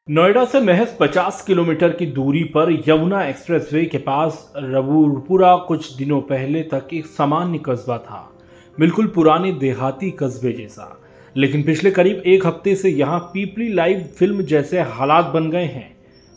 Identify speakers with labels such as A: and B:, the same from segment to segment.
A: नोएडा से महज 50 किलोमीटर की दूरी पर यमुना एक्सप्रेसवे के पास रबूरपुरा कुछ दिनों पहले तक एक सामान्य कस्बा था, बिल्कुल पुराने देहाती कस्बे जैसा। लेकिन पिछले करीब एक हफ्ते से यहाँ पीपली लाइव फिल्म जैसे हालात बन गए हैं।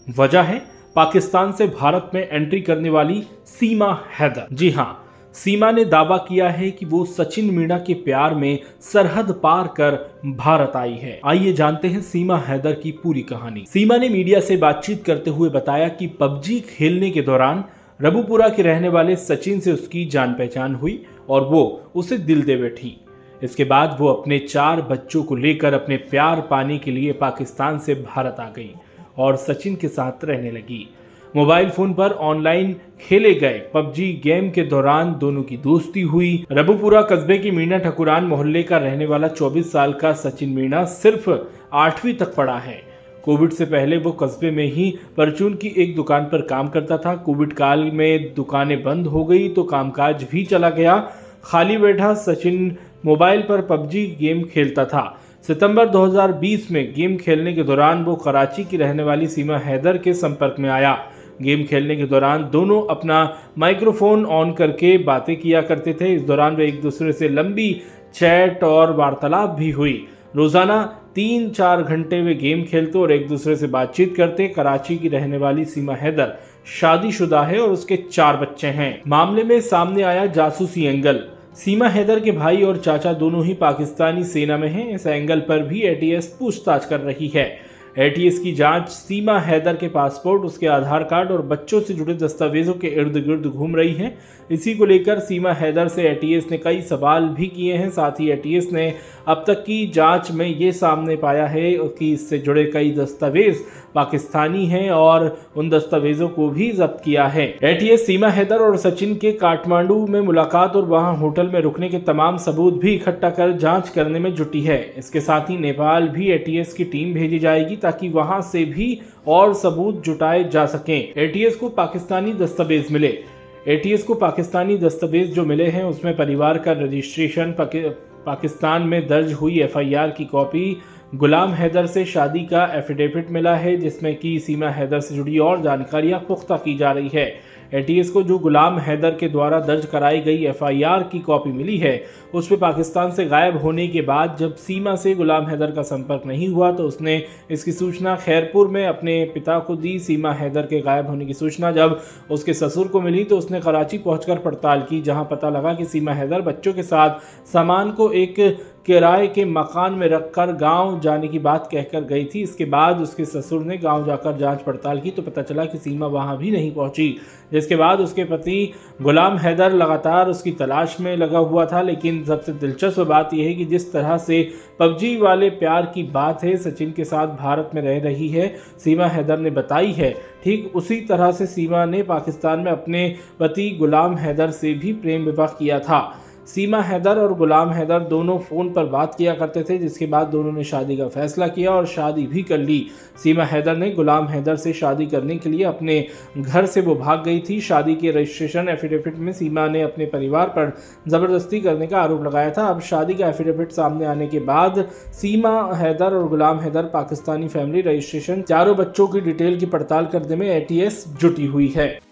A: वजह है पाकिस्तान से भारत में एंट्री करने वाली सीमा हैदर। जी हाँ, सीमा ने दावा किया है कि वो सचिन मीणा के प्यार में सरहद पार कर भारत आई है। आइए जानते हैं सीमा हैदर की पूरी कहानी। सीमा ने मीडिया से बातचीत करते हुए बताया कि पबजी खेलने के दौरान रबूपुरा के रहने वाले सचिन से उसकी जान पहचान हुई और वो उसे दिल दे बैठी। इसके बाद वो अपने 4 बच्चों को लेकर अपने प्यार पाने के लिए पाकिस्तान से भारत आ गई और सचिन के साथ रहने लगी। मोबाइल फोन पर ऑनलाइन खेले गए पबजी गेम के दौरान दोनों की दोस्ती हुई। रबूपुरा कस्बे की मीणा ठकुरान मोहल्ले का रहने वाला 24 साल का सचिन मीणा सिर्फ 8वीं तक पढ़ा है। कोविड से पहले वो कस्बे में ही परचून की एक दुकान पर काम करता था। कोविड काल में दुकानें बंद हो गई तो कामकाज भी चला गया। खाली बैठा सचिन मोबाइल पर पबजी गेम खेलता था। सितंबर 2020 में गेम खेलने के दौरान वो कराची की रहने वाली सीमा हैदर के संपर्क में आया। गेम खेलने के दौरान दोनों अपना माइक्रोफोन ऑन करके बातें किया करते थे। इस दौरान वे एक दूसरे से लंबी चैट और वार्तालाप भी हुई। रोजाना 3-4 घंटे वे गेम खेलते और एक दूसरे से बातचीत करते। कराची की रहने वाली सीमा हैदर शादीशुदा है और उसके 4 बच्चे हैं। मामले में सामने आया जासूसी एंगल। सीमा हैदर के भाई और चाचा दोनों ही पाकिस्तानी सेना में हैं। इस एंगल पर भी एटीएस पूछताछ कर रही है। एटीएस की जांच सीमा हैदर के पासपोर्ट, उसके आधार कार्ड और बच्चों से जुड़े दस्तावेजों के इर्द गिर्द घूम रही है। इसी को लेकर सीमा हैदर से एटीएस ने कई सवाल भी किए हैं। साथ ही एटीएस ने अब तक की जांच में ये सामने पाया है कि इससे जुड़े कई दस्तावेज पाकिस्तानी हैं और उन दस्तावेजों को भी जब्त किया है। एटीएस सीमा हैदर और सचिन के काठमांडू में मुलाकात और वहां होटल में रुकने के तमाम सबूत भी इकट्ठा कर जांच करने में जुटी है। इसके साथ ही नेपाल भी एटीएस की टीम भेजी जाएगी ताकि वहां से भी और सबूत जुटाए जा सकें। एटीएस को पाकिस्तानी दस्तावेज मिले। एटीएस को पाकिस्तानी दस्तावेज जो मिले हैं उसमें परिवार का रजिस्ट्रेशन, पाकिस्तान में दर्ज हुई एफआईआर की कॉपी, गुलाम हैदर से शादी का एफिडेविट मिला है जिसमें कि सीमा हैदर से जुड़ी और जानकारियां पुख्ता की जा रही है। एटीएस को जो गुलाम हैदर के द्वारा दर्ज कराई गई एफआईआर की कॉपी मिली है उस पर पाकिस्तान से गायब होने के बाद जब सीमा से गुलाम हैदर का संपर्क नहीं हुआ तो उसने इसकी सूचना खैरपुर में अपने पिता को दी। सीमा हैदर के गायब होने की सूचना जब उसके ससुर को मिली तो उसने कराची पहुंचकर पड़ताल की, जहां पता लगा कि सीमा हैदर बच्चों के साथ सामान को एक किराए के मकान में रखकर गांव जाने की बात कहकर गई थी। इसके बाद उसके ससुर ने गांव जाकर जांच पड़ताल की तो पता चला कि सीमा वहां भी नहीं पहुंची, जिसके बाद उसके पति गुलाम हैदर लगातार उसकी तलाश में लगा हुआ था। लेकिन सबसे दिलचस्प बात यह है कि जिस तरह से पबजी वाले प्यार की बात है सचिन के साथ भारत में रह रही है सीमा हैदर ने बताई है, ठीक उसी तरह से सीमा ने पाकिस्तान में अपने पति गुलाम हैदर से भी प्रेम विवाह किया था। सीमा हैदर और गुलाम हैदर दोनों फ़ोन पर बात किया करते थे, जिसके बाद दोनों ने शादी का फैसला किया और शादी भी कर ली। सीमा हैदर ने गुलाम हैदर से शादी करने के लिए अपने घर से वो भाग गई थी। शादी के रजिस्ट्रेशन एफिडेविट में सीमा ने अपने परिवार पर ज़बरदस्ती करने का आरोप लगाया था। अब शादी का एफिडेविट सामने आने के बाद सीमा हैदर और गुलाम हैदर पाकिस्तानी फैमिली रजिस्ट्रेशन, चारों बच्चों की डिटेल की पड़ताल करने में एटीएस जुटी हुई है।